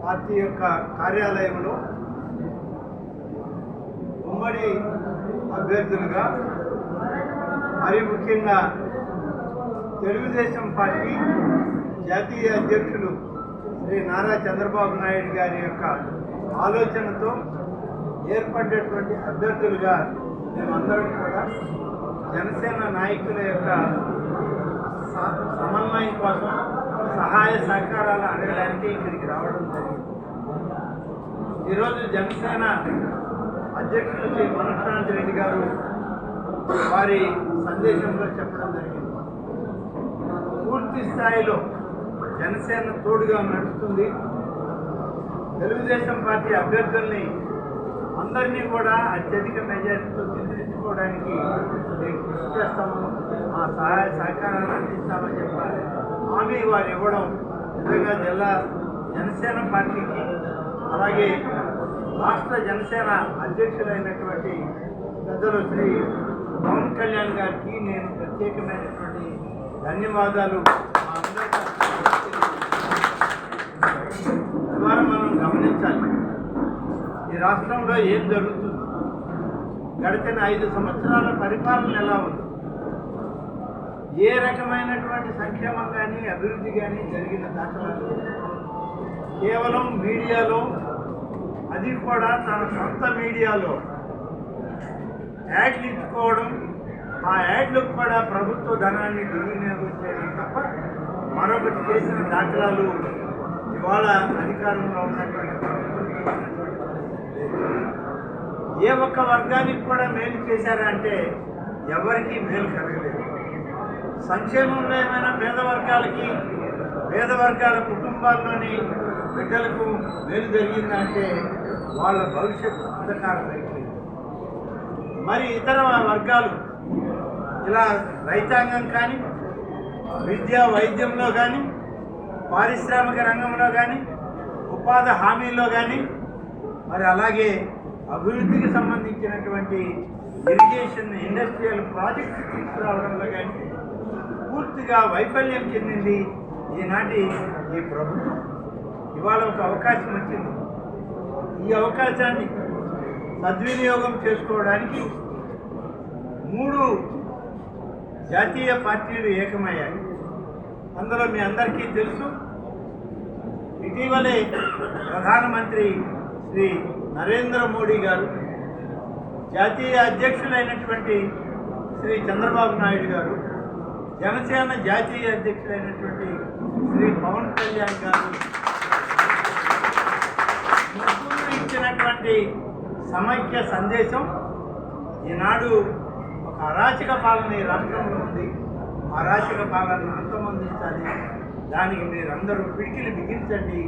Party యొక్క కార్యాలయంలో ఉమ్మడి అభ్యర్థులుగా మరి ముఖ్యంగా తెలుగుదేశం పార్టీ జాతీయ అధ్యక్షులు శ్రీ నారా చంద్రబాబు నాయుడు గారి యొక్క ఆలోచనతో ఏర్పడ్డటువంటి అభ్యర్థులుగా మేమందరం కూడా జనసేన నాయకుల యొక్క సమన్వయం కోసం సహాయ సహకారాలు అడగడానికి ఇక్కడికి రావడం జరిగింది. ఈరోజు జనసేన అధ్యక్షులు శ్రీ మనోహర్ రెడ్డి గారు వారి సందేశంలో చెప్పడం జరిగింది. పూర్తి స్థాయిలో జనసేన తోడుగా నడుస్తుంది. తెలుగుదేశం పార్టీ అభ్యర్థుల్ని అందరినీ కూడా అత్యధిక మెజారిటీతో గెలిపించుకోవడానికి మేము కృషి చేస్తాము, మా సహాయ సహకారాలు అందిస్తామని చెప్పాలి హామీ వారు ఇవ్వడం నిజంగా జిల్లా జనసేన పార్టీకి అలాగే రాష్ట్ర జనసేన అధ్యక్షులైనటువంటి పెద్దలు శ్రీ పవన్ కళ్యాణ్ గారికి నేను ప్రత్యేకమైనటువంటి ధన్యవాదాలు. ద్వారా మనం గమనించాలి ఈ రాష్ట్రంలో ఏం జరుగుతుంది, గడిచిన 5 సంవత్సరాల పరిపాలన ఎలా ఉంది, ఏ రకమైనటువంటి సంక్షేమం కానీ అభివృద్ధి కానీ జరిగిన దాఖలాలు కేవలం మీడియాలో, అది కూడా తన సొంత మీడియాలో యాడ్లు ఇచ్చుకోవడం, ఆ యాడ్లకు కూడా ప్రభుత్వ ధనాన్ని దుర్వినియోగం చేయడం తప్ప మరొకటి చేసిన దాఖలాలు ఇవాళ అధికారంలో ఉన్నటువంటి ఏ ఒక్క వర్గానికి కూడా మేలు చేశారా అంటే ఎవరికీ మేలు కలగలేదు. సంక్షేమంలో ఏమైనా పేద వర్గాల కుటుంబాల్లోని బిడ్డలకు మేలు జరిగిందంటే వాళ్ళ భవిష్యత్తు అంధకారం అయిపోయింది. మరి ఇతర వర్గాలు ఇలా రైతాంగం కానీ, విద్య వైద్యంలో కానీ, పారిశ్రామిక రంగంలో కానీ, ఉపాధి హామీల్లో కానీ, మరి అలాగే అభివృద్ధికి సంబంధించినటువంటి ఇరిగేషన్ ఇండస్ట్రియల్ ప్రాజెక్టు తీసుకురావడంలో కానీ పూర్తిగా వైఫల్యం చెందింది ఈనాటి ఈ ప్రభుత్వం. ఇవాళ ఒక అవకాశం వచ్చింది. ఈ అవకాశాన్ని సద్వినియోగం చేసుకోవడానికి 3 జాతీయ పార్టీలు ఏకమయ్యాయి. అందులో మీ అందరికీ తెలుసు, ఇటీవలే ప్రధానమంత్రి శ్రీ నరేంద్ర మోడీ గారు, జాతీయ అధ్యక్షులైనటువంటి శ్రీ చంద్రబాబు నాయుడు గారు, జనసేన జాతీయ అధ్యక్షులైనటువంటి శ్రీ పవన్ కళ్యాణ్ గారు ఇచ్చినటువంటి సమైక్య సందేశం ఈనాడు ఒక అరాచక పాలన ఈ రాష్ట్రంలో ఉంది. అరాచక పాలనను అంతమొందించాలి. దానికి మీరందరూ పిడికిలు బిగించండి.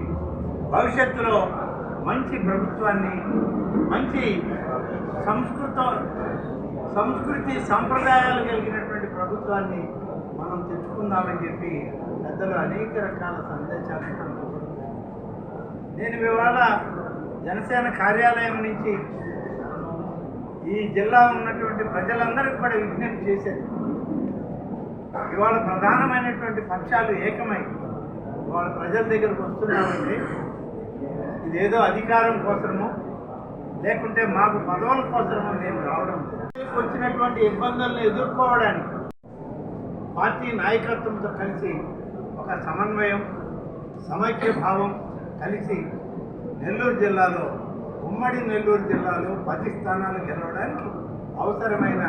భవిష్యత్తులో మంచి ప్రభుత్వాన్ని, మంచి సంస్కృతి సంప్రదాయాలు కలిగినటువంటి ప్రభుత్వాన్ని మనం తెచ్చుకుందామని చెప్పి పెద్దలు అనేక రకాల సందేశాలు. నేను ఇవాళ జనసేన కార్యాలయం నుంచి ఈ జిల్లా ఉన్నటువంటి ప్రజలందరికీ కూడా విజ్ఞప్తి చేశారు. ఇవాళ ప్రధానమైనటువంటి పక్షాలు ఏకమై ఇవాళ ప్రజల దగ్గరకు వస్తున్నామంటే ఇదేదో అధికారం కోసమో లేకుంటే మాకు పదవుల కోసమో మేము రావడం. వచ్చినటువంటి ఇబ్బందులను ఎదుర్కోవడానికి పార్టీ నాయకత్వంతో కలిసి ఒక సమన్వయం, సమైక్య భావం కలిసి నెల్లూరు జిల్లాలో, ఉమ్మడి నెల్లూరు జిల్లాలో 10 స్థానాలు గెలవడానికి అవసరమైన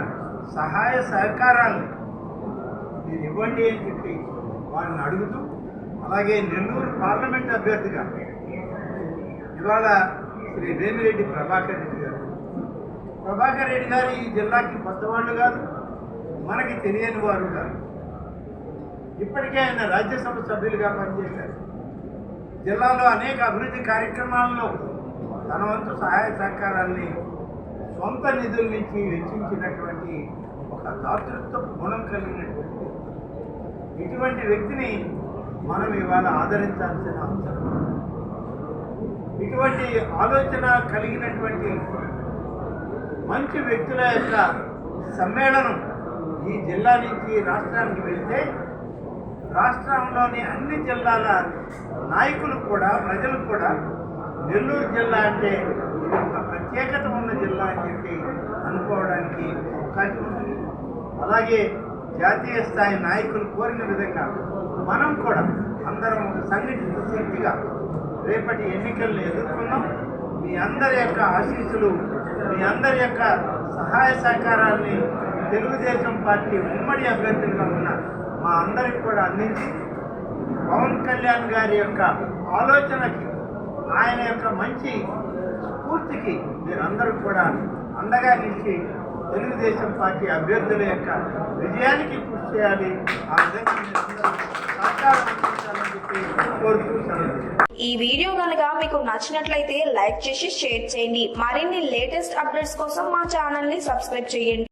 సహాయ సహకారాలను మీరు ఇవ్వండి అని చెప్పి వారిని అడుగుతూ, అలాగే నెల్లూరు పార్లమెంట్ అభ్యర్థిగా ఇవాళ శ్రీ వేమిరెడ్డి ప్రభాకర్ రెడ్డి గారు ఈ జిల్లాకి కొత్తవాళ్ళు కాదు, మనకి తెలియని వారు కాదు. ఇప్పటికే ఆయన రాజ్యసభ సభ్యులుగా పనిచేశారు. జిల్లాలో అనేక అభివృద్ధి కార్యక్రమాల్లో తన వంతు సహాయ సహకారాన్ని సొంత నిధుల నుంచి వెచ్చించినటువంటి ఒక దాతృత్వ గుణం కలిగినటువంటి ఇటువంటి వ్యక్తిని మనం ఇవాళ ఆదరించాల్సిన అవసరం. ఇటువంటి ఆలోచన కలిగినటువంటి మంచి వ్యక్తుల యొక్క సమ్మేళనం ఈ జిల్లా నుంచి రాష్ట్రానికి వెళ్తే రాష్ట్రంలోని అన్ని జిల్లాల నాయకులు కూడా ప్రజలు కూడా నెల్లూరు జిల్లా అంటే ఇది ఒక ప్రత్యేకత ఉన్న జిల్లా అని చెప్పి అనుకోవడానికి అవకాశం ఉంది. అలాగే జాతీయ స్థాయి నాయకులు కోరిన విధంగా మనం కూడా అందరం ఒక సంఘటిత శక్తిగా రేపటి ఎన్నికలను ఎదుర్కొన్నాం. మీ అందరి యొక్క ఆశీస్సులు, మీ అందరి యొక్క సహాయ సహకారాన్ని తెలుగుదేశం పార్టీ ఉమ్మడి అభ్యర్థులుగా ఉన్న మా అందరికి కూడా అందించి పవన్ కళ్యాణ్ గారి యొక్క ఆలోచనకి, ఆయన యొక్క మంచి స్ఫూర్తికి మీరందరూ కూడా అండగా నిలిచి తెలుగుదేశం పార్టీ అభ్యర్థుల యొక్క విజయానికి కృషి చేయాలి. ఆ విధంగా సహకారం అందించాలని చెప్పి కోరుకుంటున్నాను. ఈ వీడియో కనుక మీకు నచ్చినట్లయితే లైక్ చేసి షేర్ చేయండి. మరిన్ని లేటెస్ట్ అప్డేట్స్ కోసం మా ఛానల్ ని సబ్స్క్రైబ్ చేయండి.